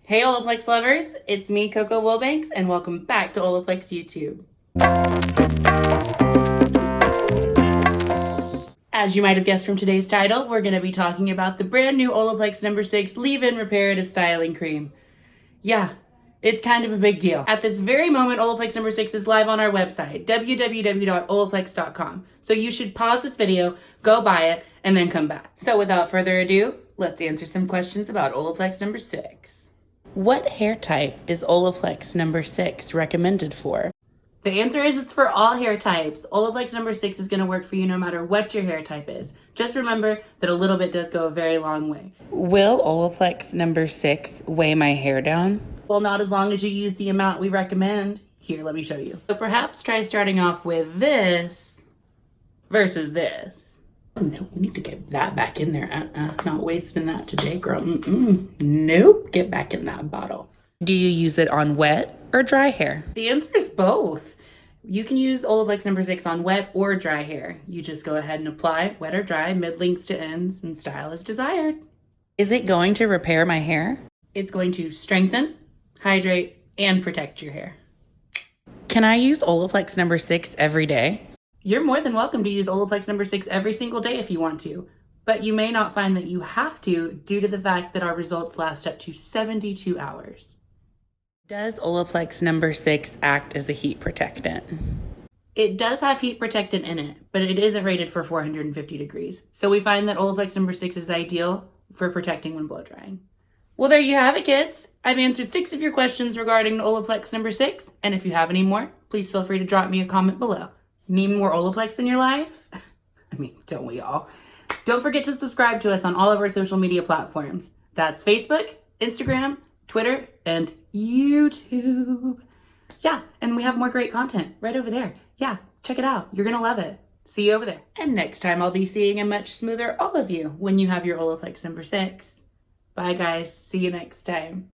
Hey OLAPLEX lovers, it's me Coco Wilbanks and welcome back to OLAPLEX YouTube. As you might have guessed from today's title, we're going to be talking about the brand new OLAPLEX No.6 Leave-In Reparative Styling Cream. Yeah, it's kind of a big deal. At this very moment, OLAPLEX No.6 is live on our website, www.olaplex.com. So you should pause this video, go buy it, and then come back. So without further ado, let's answer some questions about OLAPLEX No.6. What hair type is OLAPLEX No.6 recommended for? The answer is it's for all hair types. OLAPLEX No.6 is going to work for you no matter what your hair type is. Just remember that a little bit does go a very long way. Will OLAPLEX No.6 weigh my hair down? Well, not as long as you use the amount we recommend. Here, let me show you. So perhaps try starting off with this versus this. Oh, no, we need to get that back in there. Not wasting that today, girl. Nope, get back in that bottle. Do you use it on wet or dry hair? The answer is both. You can use OLAPLEX No.6 on wet or dry hair. You just go ahead and apply, wet or dry, mid-lengths to ends, and style as desired. Is it going to repair my hair? It's going to strengthen, hydrate, and protect your hair. Can I use OLAPLEX No.6 every day? You're more than welcome to use OLAPLEX No.6 every single day if you want to, but you may not find that you have to due to the fact that our results last up to 72 hours. Does OLAPLEX No.6 act as a heat protectant? It does have heat protectant in it, but it isn't rated for 450 degrees. So we find that OLAPLEX No.6 is ideal for protecting when blow drying. Well, there you have it, kids. I've answered 6 of your questions regarding OLAPLEX No.6, and if you have any more, please feel free to drop me a comment below. Need more OLAPLEX in your life? I mean, don't we all? Don't forget to subscribe to us on all of our social media platforms. That's Facebook, Instagram, Twitter, and YouTube. Yeah, and we have more great content right over there. Yeah, check it out. You're gonna love it. See you over there. And next time I'll be seeing a much smoother all of you when you have your OLAPLEX No.6. Bye guys, see you next time.